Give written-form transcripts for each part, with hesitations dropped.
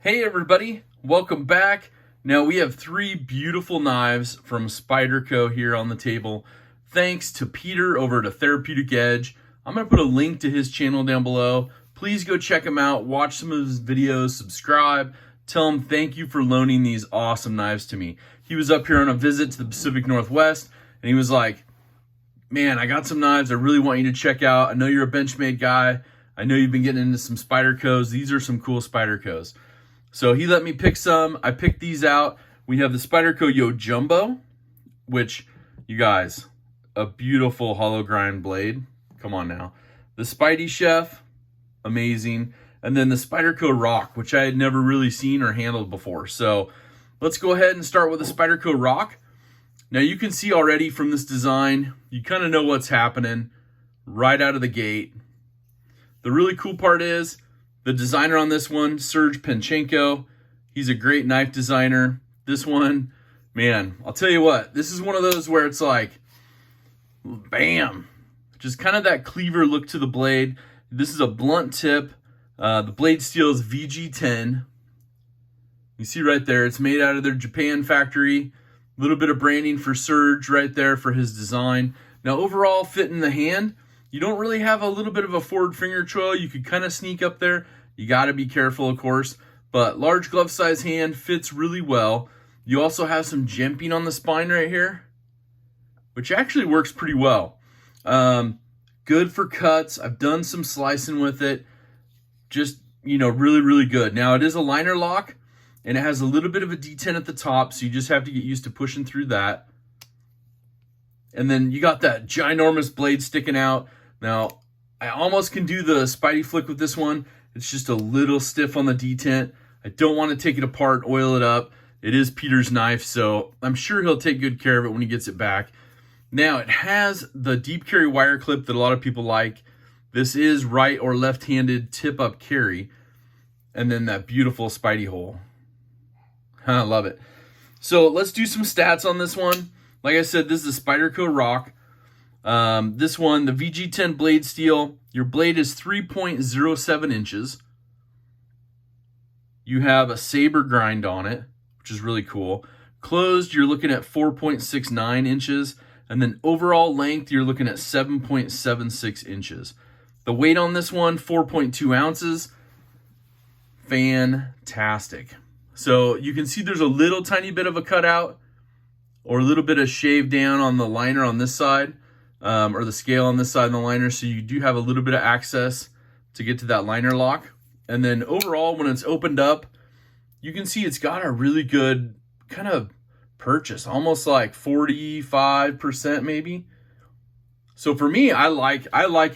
Hey everybody, welcome back. Now we have three beautiful knives from Spyderco here on the table. Thanks to Peter over at Therapeutic Edge. I'm going to put a link to his channel down below. Please go check him out, watch some of his videos, subscribe, tell him thank you for loaning these awesome knives to me. He was up here on a visit to the Pacific Northwest and he was like, man, I got some knives I really want you to check out. I know you're a Benchmade guy. I know you've been getting into some Spydercos. These are some cool Spydercos. So he let me pick some. I picked these out. We have the Spyderco Yo Jumbo, which, you guys, a beautiful hollow grind blade. Come on now. The Spidey Chef, amazing. And then the Spyderco Rock, which I had never really seen or handled before. So let's go ahead and start with the Spyderco Rock. Now you can see already from this design, you kind of know what's happening right out of the gate. The really cool part is, the designer on this one, Serge Panchenko, he's a great knife designer. This one, man, I'll tell you what, this is one of those where it's like, bam, just kind of that cleaver look to the blade. This is a blunt tip. The blade steel is VG10. You see right there, it's made out of their Japan factory. A little bit of branding for Serge right there for his design. Now overall fit in the hand, you don't really have a little bit of a forward finger choil. You could kind of sneak up there. You got to be careful, of course. But large glove size hand fits really well. You also have some jimping on the spine right here, which actually works pretty well. Good for cuts. I've done some slicing with it. Just, really, really good. Now it is a liner lock, and it has a little bit of a detent at the top, so you just have to get used to pushing through that. And then you got that ginormous blade sticking out. Now, I almost can do the Spidey flick with this one. It's just a little stiff on the detent. I don't want to take it apart, oil it up. It is Peter's knife, so I'm sure he'll take good care of it when he gets it back. Now, it has the deep carry wire clip that a lot of people like. This is right or left-handed tip-up carry. And then that beautiful Spidey hole. I love it. So let's do some stats on this one. Like I said, this is a Spyderco Rock. This one, the VG10 blade steel, your blade is 3.07 inches. You have a saber grind on it, which is really cool. Closed, you're looking at 4.69 inches. And then overall length, you're looking at 7.76 inches. The weight on this one, 4.2 ounces. Fantastic. So you can see there's a little tiny bit of a cutout or a little bit of shave down on the liner on this side, or the scale on this side of the liner. So you do have a little bit of access to get to that liner lock. And then overall, when it's opened up, you can see it's got a really good kind of purchase, almost like 45% maybe. So for me, I like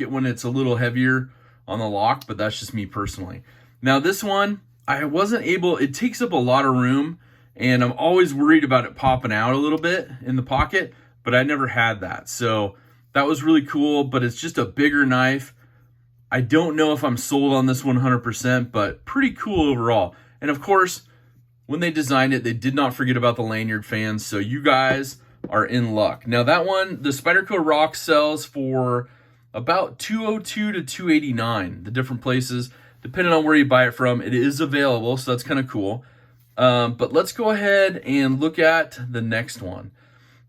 it when it's a little heavier on the lock, but that's just me personally. Now this one, I wasn't able, it takes up a lot of room, and I'm always worried about it popping out a little bit in the pocket, but I never had that. So that was really cool, but it's just a bigger knife. I don't know if I'm sold on this 100%, but pretty cool overall. And of course, when they designed it, they did not forget about the lanyard fans, so you guys are in luck. Now that one, the Spyderco Rock sells for about $202 to $289, the different places. Depending on where you buy it from, it is available, so that's kind of cool. But let's go ahead and look at the next one.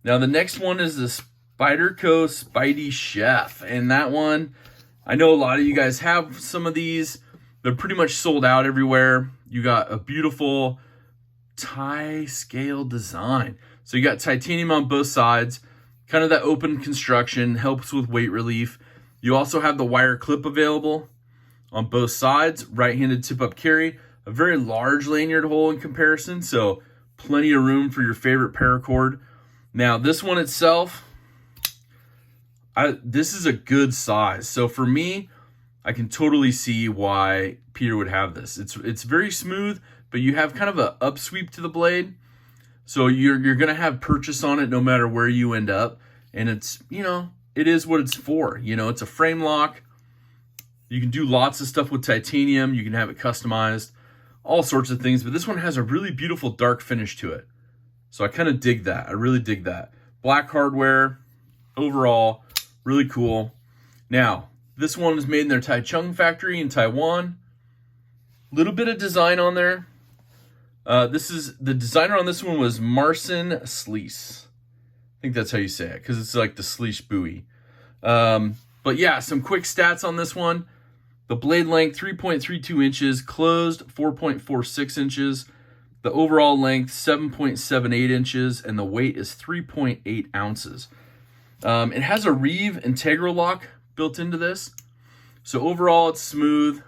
Now, the next one is the Spyderco Spidey Chef. And that one, I know a lot of you guys have some of these. They're pretty much sold out everywhere. You got a beautiful tie scale design. So you got titanium on both sides, kind of that open construction, helps with weight relief. You also have the wire clip available on both sides, right-handed tip-up carry. A very large lanyard hole in comparison, so plenty of room for your favorite paracord. Now, this one itself, this is a good size. So for me, I can totally see why Peter would have this. It's very smooth, but you have kind of an upsweep to the blade. So you're going to have purchase on it no matter where you end up. And it's, it is what it's for. It's a frame lock. You can do lots of stuff with titanium. You can have it customized. All sorts of things, but this one has a really beautiful dark finish to it. So I kind of dig that. I really dig that. Black hardware, overall, really cool. Now, this one is made in their Taichung factory in Taiwan. Little bit of design on there. This is the designer on this one was Marcin Sleece. I think that's how you say it because it's like the Sleece buoy. But yeah, some quick stats on this one. The blade length 3.32 inches, closed 4.46 inches. The overall length 7.78 inches, and the weight is 3.8 ounces. It has a Reeve integral lock built into this. So overall, it's smooth.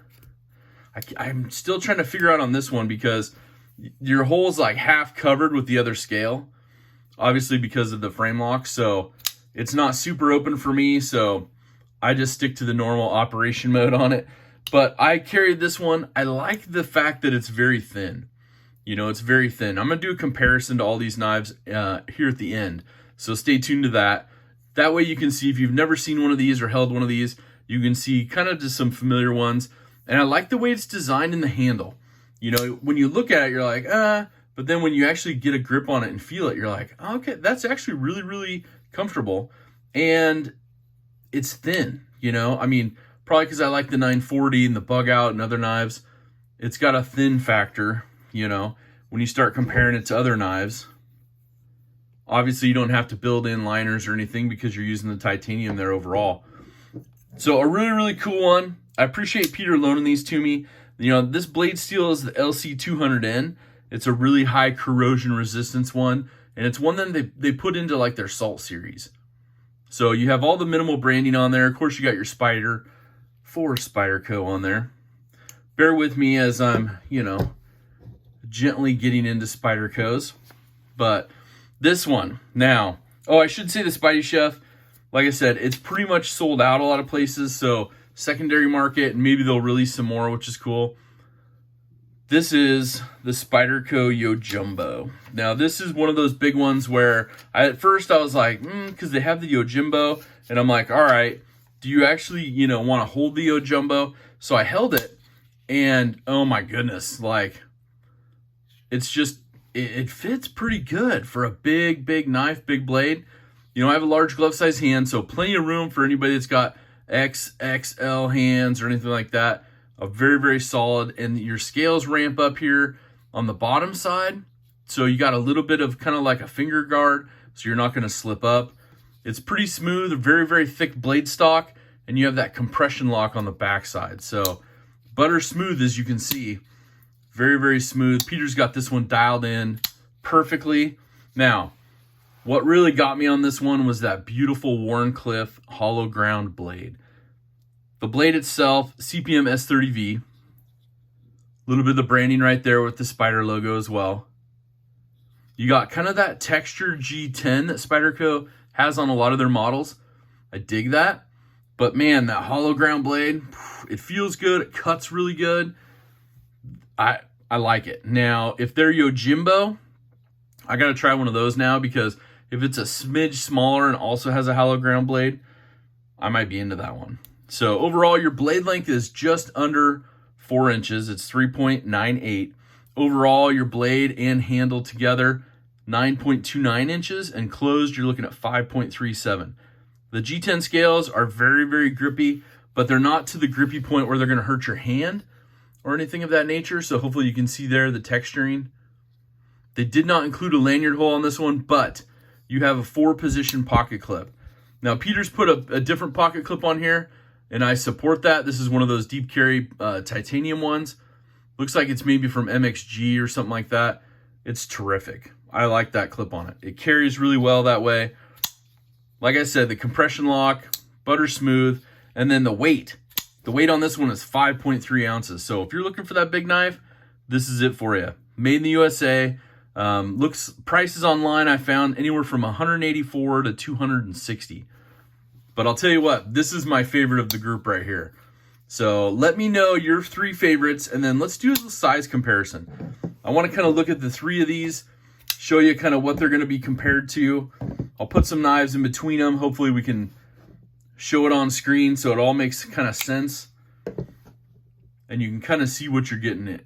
I'm still trying to figure out on this one because your hole is like half covered with the other scale, obviously because of the frame lock. So it's not super open for me. So I just stick to the normal operation mode on it. But I carried this one. I like the fact that it's very thin. You know, it's very thin. I'm going to do a comparison to all these knives here at the end. So stay tuned to that. That way you can see if you've never seen one of these or held one of these, you can see kind of just some familiar ones. And I like the way it's designed in the handle. You know, when you look at it, you're like, but then when you actually get a grip on it and feel it, you're like, oh, okay, that's actually really, really comfortable. And it's thin, you know? I mean, probably because I like the 940 and the bug out and other knives. It's got a thin factor, you know, when you start comparing it to other knives. Obviously, you don't have to build in liners or anything because you're using the titanium there overall. So a really, really cool one. I appreciate Peter loaning these to me. You know, this blade steel is the LC200N. It's a really high corrosion resistance one. And it's one that they put into like their Salt series. So you have all the minimal branding on there. Of course, you got your Spyder for Spyderco on there. Bear with me as I'm, you know, gently getting into Spydercos. But this one, now, oh, I should say the Spidey Chef, like I said, it's pretty much sold out a lot of places, so secondary market, and maybe they'll release some more, which is cool. This is the Spyderco Yo Jumbo. Now, this is one of those big ones where at first I was like, because they have the Yo Jumbo, and I'm like, all right, do you actually, you know, want to hold the Yo Jumbo? So I held it, and oh my goodness, like, it's just, it fits pretty good for a big, big knife, big blade. You know, I have a large glove size hand, so plenty of room for anybody that's got XXL hands or anything like that. A very, very solid. And your scales ramp up here on the bottom side. So you got a little bit of kind of like a finger guard, so you're not going to slip up. It's pretty smooth, a very, very thick blade stock, and you have that compression lock on the back side. So butter smooth, as you can see. Very, very smooth. Peter's got this one dialed in perfectly. Now, what really got me on this one was that beautiful Wharncliffe hollow ground blade. The blade itself, CPM S30V. A little bit of the branding right there with the Spyder logo as well. You got kind of that texture G10 that Spyderco has on a lot of their models. I dig that. But man, that hollow ground blade, it feels good. It cuts really good. I like it. Now, if they're Yo Jumbo, I got to try one of those now because if it's a smidge smaller and also has a hollow ground blade, I might be into that one. So overall, your blade length is just under 4 inches. It's 3.98. Overall, your blade and handle together, 9.29 inches, and closed, you're looking at 5.37. The G10 scales are very, very grippy, but they're not to the grippy point where they're going to hurt your hand or anything of that nature. So hopefully you can see there the texturing. They did not include a lanyard hole on this one, but you have a 4-position pocket clip. Now, Peter's put a different pocket clip on here, and I support that. This is one of those deep carry titanium ones. Looks like it's maybe from MXG or something like that. It's terrific. I like that clip on it. It carries really well that way. Like I said, the compression lock, butter smooth, and then the weight. The weight on this one is 5.3 ounces. So if you're looking for that big knife, this is it for you. Made in the USA. Prices online I found anywhere from $184 to $260. But I'll tell you what, this is my favorite of the group right here. So let me know your 3 favorites, and then let's do a size comparison. I want to kind of look at the 3 of these, show you kind of what they're going to be compared to. I'll put some knives in between them. Hopefully we can show it on screen so it all makes kind of sense. And you can kind of see what you're getting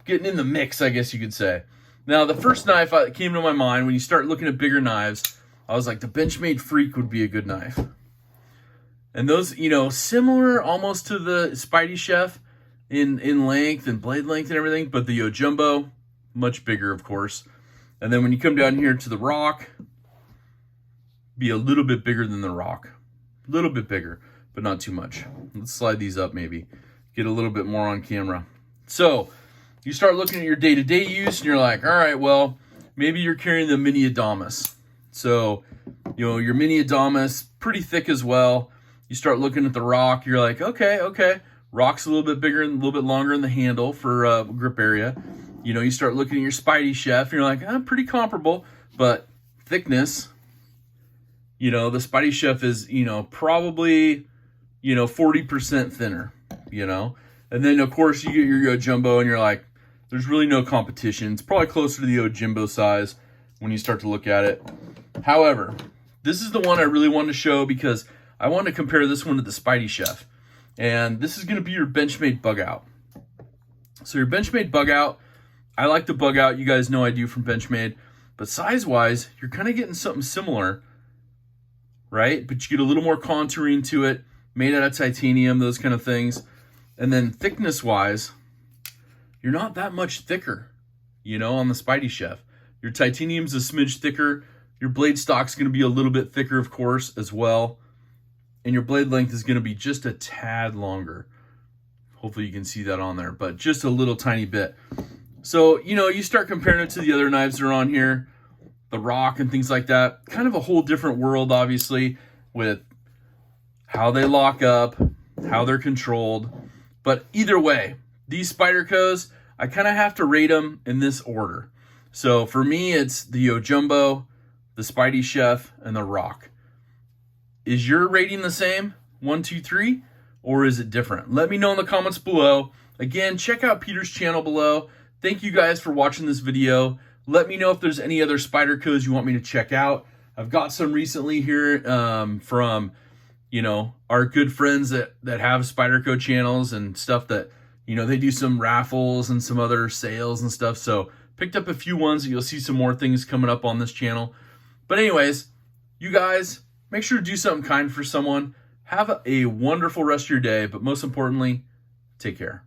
in the mix, I guess you could say. Now, the first knife that came to my mind when you start looking at bigger knives, I was like, the Benchmade Freak would be a good knife. And those, you know, similar almost to the Spidey Chef in length and blade length and everything, but the Yo Jumbo, much bigger, of course. And then when you come down here to the Rock, be a little bit bigger than the Rock. A little bit bigger, but not too much. Let's slide these up maybe. Get a little bit more on camera. So you start looking at your day-to-day use and you're like, all right, well, maybe you're carrying the mini Adamas. So, you know, your mini Adamas, pretty thick as well. You start looking at the Rock, you're like, okay. Rock's a little bit bigger and a little bit longer in the handle for grip area. You know, you start looking at your Spidey Chef, and you're like, pretty comparable, but thickness, you know, the Spidey Chef is, you know, probably, you know, 40% thinner, you know. And then, of course, you get your Yo Jumbo, and you're like, there's really no competition. It's probably closer to the Yo Jumbo size when you start to look at it. However, this is the one I really wanted to show because I want to compare this one to the Spidey Chef. And this is going to be your Benchmade bug out. So your Benchmade bug out, I like the bug out. You guys know I do from Benchmade. But size-wise, you're kind of getting something similar, right? But you get a little more contouring to it, made out of titanium, those kind of things. And then thickness-wise, you're not that much thicker, you know, on the Spidey Chef. Your titanium's a smidge thicker. Your blade stock's going to be a little bit thicker, of course, as well. And your blade length is going to be just a tad longer. Hopefully you can see that on there, but just a little tiny bit. So, you know, you start comparing it to the other knives that are on here, the Rock and things like that. Kind of a whole different world, obviously, with how they lock up, how they're controlled. But either way, these Spydercos, I kind of have to rate them in this order. So for me, it's the Yo Jumbo, the Spidey Chef, and the Rock. Is your rating the same? 1, 2, 3? Or is it different? Let me know in the comments below. Again, check out Peter's channel below. Thank you guys for watching this video. Let me know if there's any other Spydercos you want me to check out. I've got some recently here from, you know, our good friends that have Spyderco channels and stuff that, you know, they do some raffles and some other sales and stuff. So picked up a few ones. You'll see some more things coming up on this channel. But anyways, you guys, make sure to do something kind for someone. Have a wonderful rest of your day, but most importantly, take care.